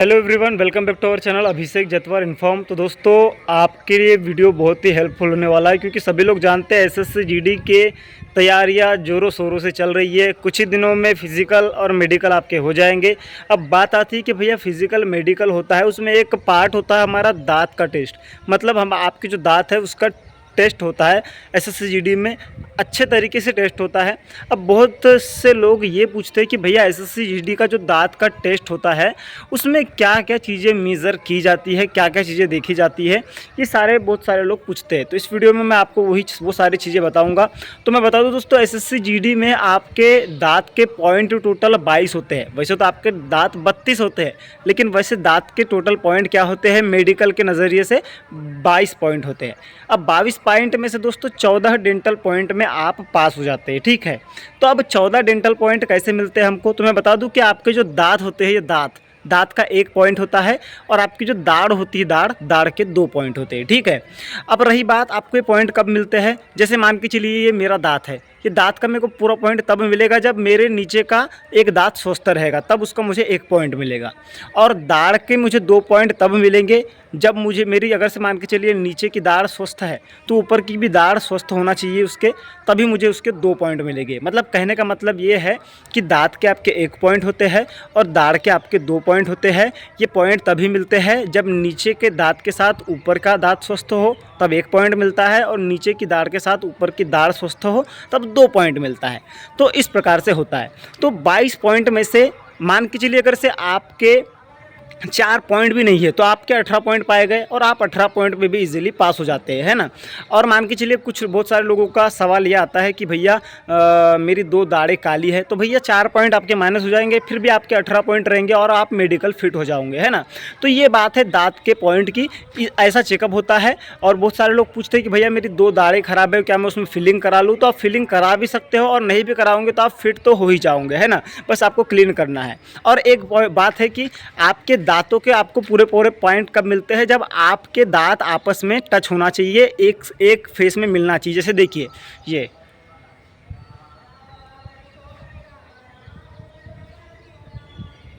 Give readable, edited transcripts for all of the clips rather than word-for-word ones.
Hello everyone, welcome back to our channel Abhishek Jatwar inform. तो दोस्तों, आपके लिए वीडियो बहुत ही हेल्पफुल होने वाला है, क्योंकि सभी लोग जानते हैं एसएससी जीडी के तैयारियां जोरों शोरों से चल रही है। कुछ ही दिनों में फिजिकल और मेडिकल आपके हो जाएंगे। अब बात आती है कि भैया फिजिकल मेडिकल होता है, उसमें एक पार्ट होता है हमारा दांत का टेस्ट। मतलब हम आपकी जो दांत है उसका टेस्ट होता है एसएससी जीडी में, अच्छे तरीके से टेस्ट होता है। अब बहुत से लोग ये पूछते हैं कि भैया एसएससी जीडी का जो दांत का टेस्ट होता है उसमें क्या क्या चीज़ें मेज़र की जाती है, क्या क्या चीज़ें देखी जाती है, ये बहुत सारे लोग पूछते हैं। तो इस वीडियो में मैं आपको वो सारी चीज़ें बताऊंगा। तो मैं बता दूं दोस्तों, एसएससी जीडी में आपके दांत के पॉइंट टोटल 22 होते हैं। वैसे तो आपके दांत 32 होते हैं, लेकिन वैसे दांत के टोटल पॉइंट क्या होते हैं मेडिकल के नज़रिए से 22 पॉइंट होते हैं। अब 22 पॉइंट में से दोस्तों 14 डेंटल पॉइंट में आप पास हो जाते हैं, ठीक है। तो अब 14 डेंटल पॉइंट कैसे मिलते हैं हमको, तो मैं बता दूं कि आपके जो दांत होते हैं, ये दांत का 1 पॉइंट होता है, और आपकी जो दाढ़ होती है, दाढ़ के 2 पॉइंट होते हैं, ठीक है। अब रही बात आपको ये पॉइंट कब मिलते हैं, जैसे मान के चलिए ये मेरा दांत है, ये दांत का मेरे को पूरा पॉइंट तब मिलेगा जब मेरे नीचे का एक दांत स्वस्थ रहेगा, तब उसका मुझे 1 पॉइंट मिलेगा। और दाढ़ के मुझे 2 पॉइंट तब मिलेंगे जब मुझे मेरी, अगर से मान के चलिए नीचे की दाढ़ स्वस्थ है तो ऊपर की भी दाढ़ स्वस्थ होना चाहिए उसके, तभी मुझे उसके 2 पॉइंट मिलेंगे। मतलब कहने का मतलब ये है कि दांत के आपके 1 पॉइंट होते हैं और दाढ़ के आपके 2 पॉइंट होते हैं। ये पॉइंट तभी मिलते हैं जब नीचे के दांत के साथ ऊपर का दांत स्वस्थ हो, तब 1 पॉइंट मिलता है, और नीचे की दाढ़ के साथ ऊपर की दाढ़ स्वस्थ हो तब 2 पॉइंट मिलता है। तो इस प्रकार से होता है। तो 22 पॉइंट में से मान के चलिए अगर से आपके 4 पॉइंट भी नहीं है तो आपके 18 पॉइंट पाए गए, और आप 18 पॉइंट में भी इजीली पास हो जाते हैं, है ना। और मान के चलिए बहुत सारे लोगों का सवाल ये आता है कि भैया मेरी 2 दाढ़ें काली है, तो भैया 4 पॉइंट आपके माइनस हो जाएंगे, फिर भी आपके 18 पॉइंट रहेंगे और आप मेडिकल फिट हो जाओगे, है ना। तो ये बात है दांत के पॉइंट की, ऐसा चेकअप होता है। और बहुत सारे लोग पूछते हैं कि भैया मेरी 2 दाढ़ें खराब है, क्या मैं उसमें फिलिंग करा लूँ, तो आप फिलिंग करा भी सकते हो, और नहीं भी कराओगे तो आप फिट तो हो ही जाओगे, है ना। बस आपको क्लीन करना है। और एक बात है कि आपके दांतों के आपको पूरे पॉइंट कब मिलते हैं, जब आपके दांत आपस में टच होना चाहिए, एक फेस में मिलना चाहिए। जैसे देखिए ये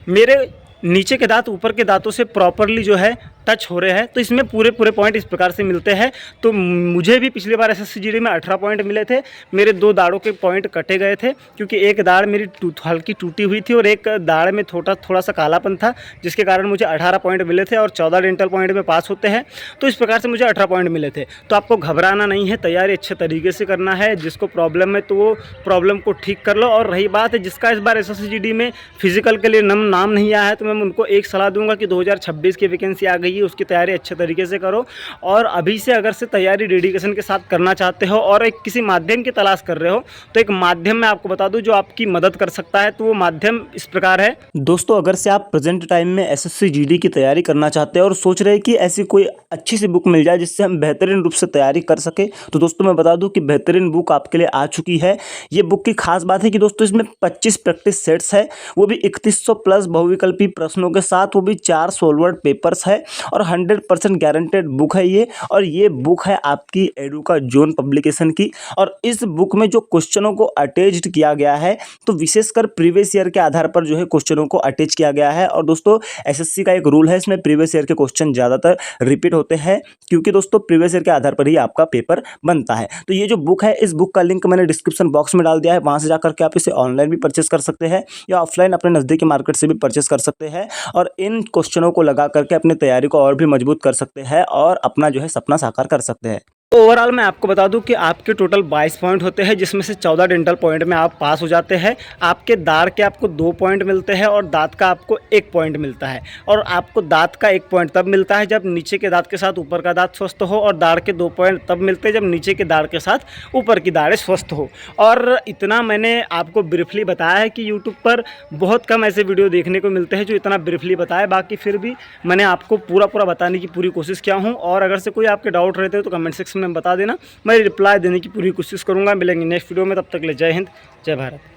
मेरे नीचे के दांत ऊपर के दांतों से प्रॉपरली जो है टच हो रहे हैं, तो इसमें पूरे पॉइंट इस प्रकार से मिलते हैं। तो मुझे भी पिछली बार एसएससी जीडी में 18 पॉइंट मिले थे। मेरे 2 दाढ़ों के पॉइंट कटे गए थे, क्योंकि एक दाढ़ मेरी हल्की टूटी हुई थी और एक दाढ़ में थोड़ा सा कालापन था, जिसके कारण मुझे 18 पॉइंट मिले थे, और 14 डेंटल पॉइंट में पास होते हैं। तो इस प्रकार से मुझे 18 पॉइंट मिले थे। तो आपको घबराना नहीं है, तैयारी अच्छे तरीके से करना है। जिसको प्रॉब्लम है तो वो प्रॉब्लम को ठीक कर लो। और रही बात है जिसका इस बार एसएससी जीडी में फिजिकल के लिए नाम नहीं आया है, तो मैं उनको एक सलाह दूंगा कि 2026 की वैकेंसी आ गई है, उसकी तैयारी अच्छे तरीके से करो। और अभी से अगर से तैयारी डेडिकेशन के साथ करना चाहते हो और एक किसी माध्यम की तलाश कर रहे हो, तो एक माध्यम मैं आपको बता दूं जो आपकी मदद कर सकता है। तो वो माध्यम इस प्रकार है। दोस्तों, अगर से आप प्रेजेंट टाइम में एसएससी जीडी की तैयारी करना चाहते हैं और सोच रहे हैं कि ऐसी कोई अच्छी सी बुक मिल जाए जिससे हम बेहतरीन रूप से तैयारी कर सके, तो दोस्तों मैं बता दूं कि बेहतरीन बुक आपके लिए आ चुकी है। ये बुक की खास बात है कि दोस्तों इसमें 25 प्रैक्टिस सेट्स है, वो भी 3100 प्लस बहुविकल्पी प्रश्नों के साथ, वो भी 4 सोलवर्ड पेपर्स है, और 100% गारंटेड बुक है ये। और ये बुक है आपकी एडुका जोन पब्लिकेशन की। और इस बुक में जो क्वेश्चनों को अटैच्ड किया गया है, तो विशेषकर प्रीवियस ईयर के आधार पर जो है क्वेश्चनों को अटैच किया गया है। और दोस्तों एसएससी का एक रूल है, इसमें प्रीवियस ईयर के क्वेश्चन ज़्यादातर रिपीट होते हैं, क्योंकि दोस्तों प्रीवियस ईयर के आधार पर ही आपका पेपर बनता है। तो ये जो बुक है, इस बुक का लिंक मैंने डिस्क्रिप्शन बॉक्स में डाल दिया है, वहाँ से जाकर के आप इसे ऑनलाइन भी परचेस कर सकते हैं या ऑफलाइन अपने नज़दीकी मार्केट से भी परचेस कर सकते हैं, और इन क्वेश्चनों को लगा करके अपनी तैयारी को और भी मजबूत कर सकते हैं और अपना जो है सपना साकार कर सकते हैं। ओवरऑल मैं आपको बता दूं कि आपके टोटल 22 पॉइंट होते हैं, जिसमें से 14 डेंटल पॉइंट में आप पास हो जाते हैं। आपके दाढ़ के आपको 2 पॉइंट मिलते हैं, और दांत का आपको 1 पॉइंट मिलता है। और आपको दांत का 1 पॉइंट तब मिलता है जब नीचे के दांत के साथ ऊपर का दांत स्वस्थ हो, और दाढ़ के 2 पॉइंट तब मिलते हैं जब नीचे के दाढ़ के साथ ऊपर की दाढ़ें स्वस्थ हो। और इतना मैंने आपको ब्रीफली बताया है कि यूट्यूब पर बहुत कम ऐसे वीडियो देखने को मिलते हैं जो इतना ब्रीफली बताया। बाकी फिर भी मैंने आपको पूरा बताने की पूरी कोशिश किया हूँ। और अगर से कोई आपके डाउट रहते हो तो कमेंट सेक्शन में बता देना, मैं रिप्लाई देने की पूरी कोशिश करूंगा। मिलेंगे नेक्स्ट वीडियो में, तब तक के लिए जय हिंद, जय भारत।